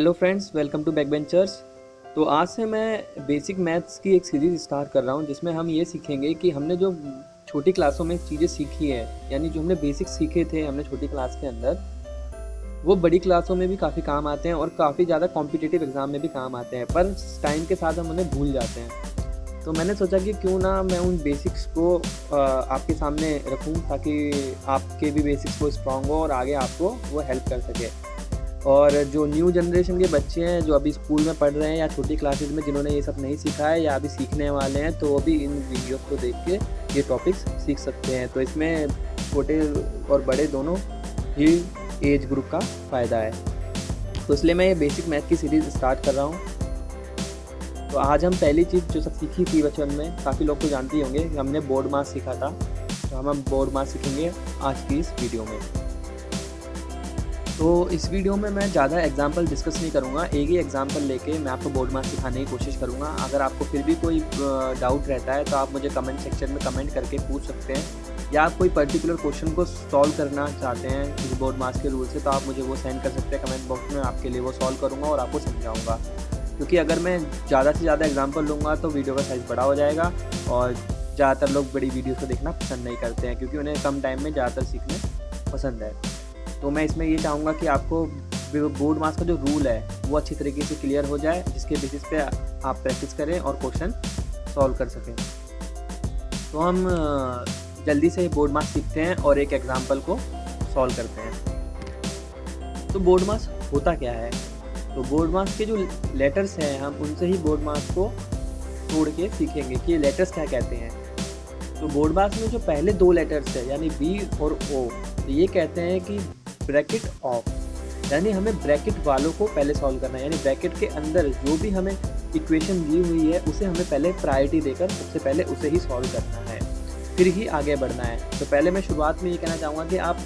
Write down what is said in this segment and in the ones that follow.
Hello friends, welcome to back benchers. तो आज से मैं बेसिक मैथ्स की एक सीरीज़ स्टार्ट कर रहा हूं जिसमें हम ये सीखेंगे कि हमने जो छोटी क्लासों में चीज़ें सीखी हैं, यानी जो हमने बेसिक सीखे थे हमने छोटी क्लास के अंदर, वो बड़ी क्लासों में भी काफ़ी काम आते हैं और काफ़ी ज़्यादा कॉम्पिटिटिव एग्ज़ाम में भी काम आते हैं, पर टाइम के साथ हम उन्हें भूल जाते हैं। तो मैंने सोचा कि क्यों ना मैं उन बेसिक्स को आपके सामने रखूं ताकि आपके भी बेसिक्स को स्ट्रॉन्ग हो और आगे आपको वो हेल्प कर सके। और जो न्यू जनरेशन के बच्चे हैं जो अभी स्कूल में पढ़ रहे हैं या छोटी क्लासेस में, जिन्होंने ये सब नहीं सीखा है या अभी सीखने वाले हैं, तो वो भी इन वीडियोस को देख के ये टॉपिक्स सीख सकते हैं। तो इसमें छोटे और बड़े दोनों ही एज ग्रुप का फ़ायदा है। तो इसलिए मैं ये बेसिक मैथ की सीरीज़ स्टार्ट कर रहा हूँ। तो आज हम पहली चीज़ जो सब सीखी थी बचपन में, काफ़ी लोग तो जानते ही होंगे, हमने बोर्ड मास सीखा था। तो हम बोर्ड मास सीखेंगे आज की इस वीडियो में। तो इस वीडियो में मैं ज़्यादा एग्जाम्पल डिस्कस नहीं करूँगा, एक ही एग्जाम्पल लेके मैं आपको बोर्ड मास सिखाने की कोशिश करूँगा। अगर आपको फिर भी कोई डाउट रहता है तो आप मुझे कमेंट सेक्शन में कमेंट करके पूछ सकते हैं, या आप कोई पर्टिकुलर क्वेश्चन को सॉल्व करना चाहते हैं इस बोर्ड मास के रूल से, तो आप मुझे वो सेंड कर सकते हैं कमेंट बॉक्स में। आपके लिए वो सॉल्व करूँगा और आपको समझाऊँगा, क्योंकि अगर मैं ज़्यादा से ज़्यादा एग्जाम्पल लूँगा तो वीडियो का साइज़ बड़ा हो जाएगा और ज़्यादातर लोग बड़ी वीडियो को देखना पसंद नहीं करते हैं, क्योंकि उन्हें कम टाइम में ज़्यादातर सीखने पसंद है। तो मैं इसमें ये चाहूँगा कि आपको बोर्ड मास का जो रूल है वो अच्छी तरीके से क्लियर हो जाए, जिसके बेसिस पे आप प्रैक्टिस करें और क्वेश्चन सॉल्व कर सकें। तो हम जल्दी से बोर्ड मास सीखते हैं और एक एग्जांपल को सॉल्व करते हैं। तो बोर्ड मास होता क्या है? तो बोर्ड मास के जो लेटर्स हैं, हम उनसे ही बोर्ड मास को तोड़ के सीखेंगे कि ये लेटर्स क्या कहते हैं। तो बोर्ड मास में जो पहले दो लेटर्स है, यानी बी और ओ, तो ये कहते हैं कि ब्रैकेट ऑफ, यानी हमें ब्रैकेट वालों को पहले सॉल्व करना है। यानी ब्रैकेट के अंदर जो भी हमें इक्वेशन दी हुई है उसे हमें पहले प्रायोरिटी देकर सबसे पहले उसे ही सॉल्व करना है, फिर ही आगे बढ़ना है। तो पहले मैं शुरुआत में ये कहना चाहूँगा कि आप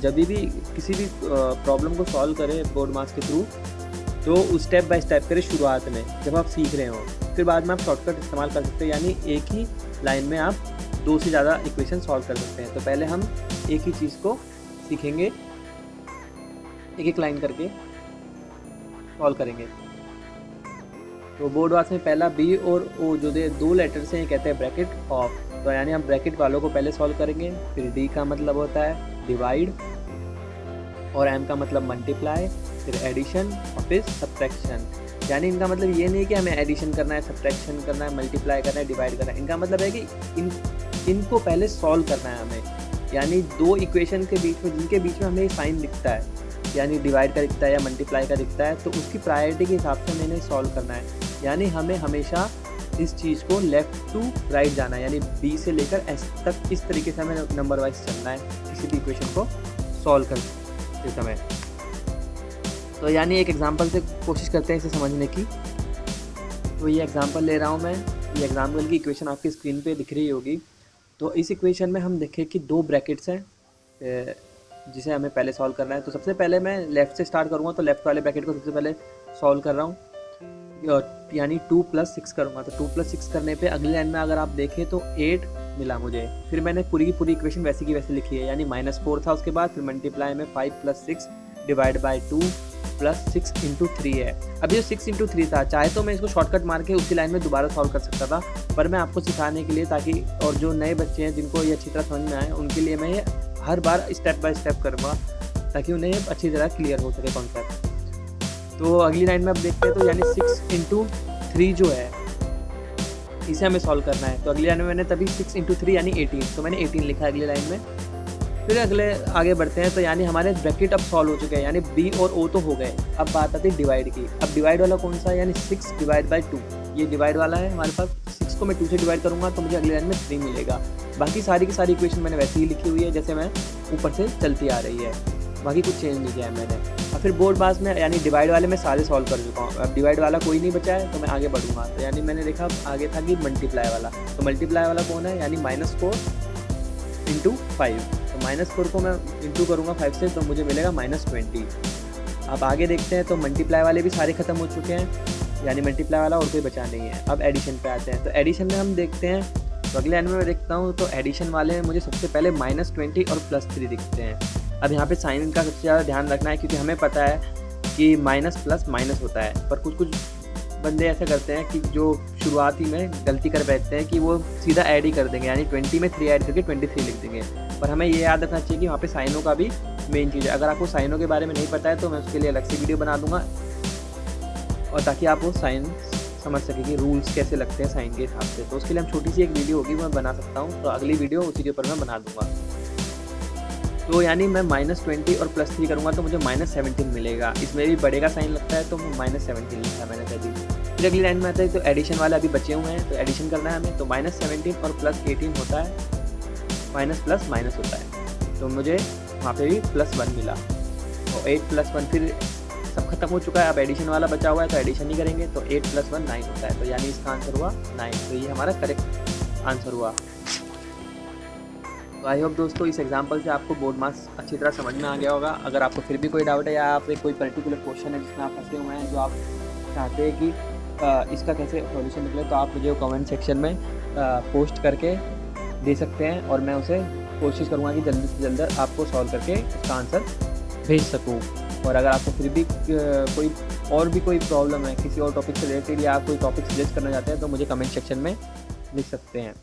जब भी किसी भी प्रॉब्लम को सॉल्व करें बोर्ड मास के थ्रू, तो स्टेप बाय स्टेप करें शुरुआत में जब आप सीख रहे हो। फिर बाद में आप शॉर्टकट इस्तेमाल कर सकते हैं, यानी एक ही लाइन में आप दो से ज़्यादा इक्वेशन सॉल्व कर सकते हैं। तो पहले हम एक ही चीज़ को सीखेंगे, एक एक लाइन करके सॉल्व करेंगे। तो बोर्ड मास में पहला बी और ओ जो दो लेटर्स हैं, ये कहते हैं ब्रैकेट ऑफ। तो यानी हम ब्रैकेट वालों को पहले सॉल्व करेंगे। फिर डी का मतलब होता है डिवाइड, और एम का मतलब मल्टीप्लाई, फिर एडिशन और फिर सब्ट्रैक्शन। यानी इनका मतलब ये नहीं कि हमें एडिशन करना है, सब्ट्रैक्शन करना है, मल्टीप्लाई करना है, डिवाइड करना है। इनका मतलब है कि इनको पहले सॉल्व करना है हमें। यानी दो इक्वेशन के बीच में, जिनके बीच में हमें साइन दिखता है, यानी डिवाइड का दिखता है या मल्टीप्लाई का दिखता है, तो उसकी प्रायोरिटी के हिसाब से हमें इन्हें सॉल्व करना है। यानी हमें हमेशा इस चीज़ को लेफ़्ट टू राइट जाना है, यानी बी से लेकर एस तक इस तरीके से हमें नंबर वाइज चलना है किसी भी इक्वेशन को सॉल्व करते समय। तो यानी एक एग्जांपल से कोशिश करते हैं इसे समझने की। तो ये एग्जांपल ले रहा हूँ मैं। ये एग्जांपल की इक्वेशन आपकी स्क्रीन पे दिख रही होगी। तो इस इक्वेशन में हम देखें कि दो ब्रैकेट्स हैं जिसे हमें पहले सॉल्व करना है। तो सबसे पहले मैं लेफ़्ट से स्टार्ट करूँगा, तो लेफ़्ट वाले ब्रैकेट को सबसे पहले सॉल्व कर रहा हूँ, यानी 2 + 6 करूँगा। तो 2 + 6 करने पे अगली लाइन में अगर आप देखें तो 8 मिला मुझे। फिर मैंने पूरी की पूरी इक्वेशन वैसी की वैसी लिखी है, यानी -4 था उसके बाद, फिर मल्टीप्लाई में 5 + 6 डिवाइड बाई 2 + 6 × 3 है। अभी जो 6 × 3 था, चाहे तो मैं इसको शॉर्टकट मार के उसी लाइन में दोबारा सॉल्व कर सकता था, पर मैं आपको सिखाने के लिए, ताकि और जो नए बच्चे हैं जिनको ये अच्छी तरह समझ में आए, उनके लिए मैं ये हर बार स्टेप बाय स्टेप करूँगा ताकि उन्हें ये अच्छी तरह क्लियर हो सके कॉन्सेप्ट। तो अगली लाइन में अब देखते हैं, तो यानी 6 × 3 जो है इसे हमें सॉल्व करना है। तो अगली लाइन में मैंने तभी 6 × 3 यानी 18, तो मैंने 18 लिखा अगली लाइन में। फिर अगले आगे बढ़ते हैं, तो यानी हमारे ब्रैकेट अब सॉल्व हो चुके हैं, यानी बी और ओ तो हो गए। अब बात आती है डिवाइड की। अब डिवाइड वाला कौन सा है? यानी 6 डिवाइड बाई 2, ये डिवाइड वाला है हमारे पास। 6 को मैं 2 से डिवाइड करूँगा तो मुझे अगली लाइन में 3 मिलेगा। बाकी सारी की सारी इक्वेशन मैंने वैसे ही लिखी हुई है जैसे मैं ऊपर से चलती आ रही है, बाकी कुछ चेंज नहीं किया है मैंने। और फिर बोर्ड मास में यानी डिवाइड वाले में सारे सॉल्व कर चुका हूँ। अब डिवाइड वाला कोई नहीं बचा है तो मैं आगे बढ़ूँगा। तो यानी मैंने देखा आगे था कि मल्टीप्लाई वाला। तो मल्टीप्लाई वाला कौन है? यानी -4 × 5। तो -4 को मैं इंटू करूँगा 5 से, तो मुझे मिलेगा -20। अब आगे देखते हैं, तो मल्टीप्लाई वाले भी सारे ख़त्म हो चुके हैं, यानी मल्टीप्लाई वाला और कोई बचा नहीं है। अब एडिशन पे आते हैं। तो एडिशन में हम देखते हैं, तो अगले लाइन में मैं देखता हूँ, तो एडिशन वाले में मुझे सबसे पहले -20 और +3 दिखते हैं। अब यहाँ पे साइन का सबसे ज़्यादा ध्यान रखना है, क्योंकि हमें पता है कि माइनस प्लस माइनस होता है, पर कुछ कुछ बंदे ऐसा करते हैं कि जो शुरुआती में गलती कर बैठते हैं कि वो सीधा ऐड ही कर देंगे, यानी 20 में 3 ऐड करके 23 लिख देंगे। पर हमें ये याद रखना चाहिए कि वहाँ पे साइनों का भी मेन चीज़ है। अगर आपको साइनों के बारे में नहीं पता है तो मैं उसके लिए अलग से वीडियो बना दूँगा, और ताकि आप वो साइन समझ सकें कि रूल्स कैसे लगते हैं साइन के हिसाब से। तो उसके लिए हम छोटी सी एक वीडियो होगी, मैं बना सकता हूँ, तो अगली वीडियो उसी के ऊपर मैं बना दूँगा। तो यानी मैं -20 और +3 करूँगा तो मुझे -17 मिलेगा। इसमें भी बड़े का साइन लगता है तो -17 लिखा मैंने तभी। फिर अगली लाइन में आता है तो एडिशन वाले अभी बचे हुए हैं, तो एडिशन करना है हमें। तो -17 और +18 होता है, माइनस प्लस माइनस होता है, तो मुझे वहाँ पे भी +1 मिला। और 8 + 1 फिर सब खत्म हो चुका है, अब एडिशन वाला बचा हुआ है तो एडिशन ही करेंगे। तो 8 + 1 9 होता है, तो यानी इसका आंसर हुआ 9। तो ये हमारा करेक्ट आंसर हुआ। तो आई होप दोस्तों इस एग्जांपल से आपको बोर्ड मार्क्स अच्छी तरह समझ में आ गया होगा। अगर आपको फिर भी कोई डाउट है या आप कोई पर्टिकुलर क्वेश्चन है जिसमें आप फंसे हुए हैं, जो आप चाहते हैं कि इसका कैसे सॉल्यूशन निकले, तो आप मुझे कमेंट सेक्शन में पोस्ट करके दे सकते हैं, और मैं उसे कोशिश करूँगा कि जल्दी से जल्द आपको सॉल्व करके उसका आंसर भेज सकूँ। और अगर आपको फिर भी कोई प्रॉब्लम है किसी और टॉपिक से रिलेटेड, या आप कोई टॉपिक सजेस्ट करना चाहते हैं, तो मुझे कमेंट सेक्शन में लिख सकते हैं।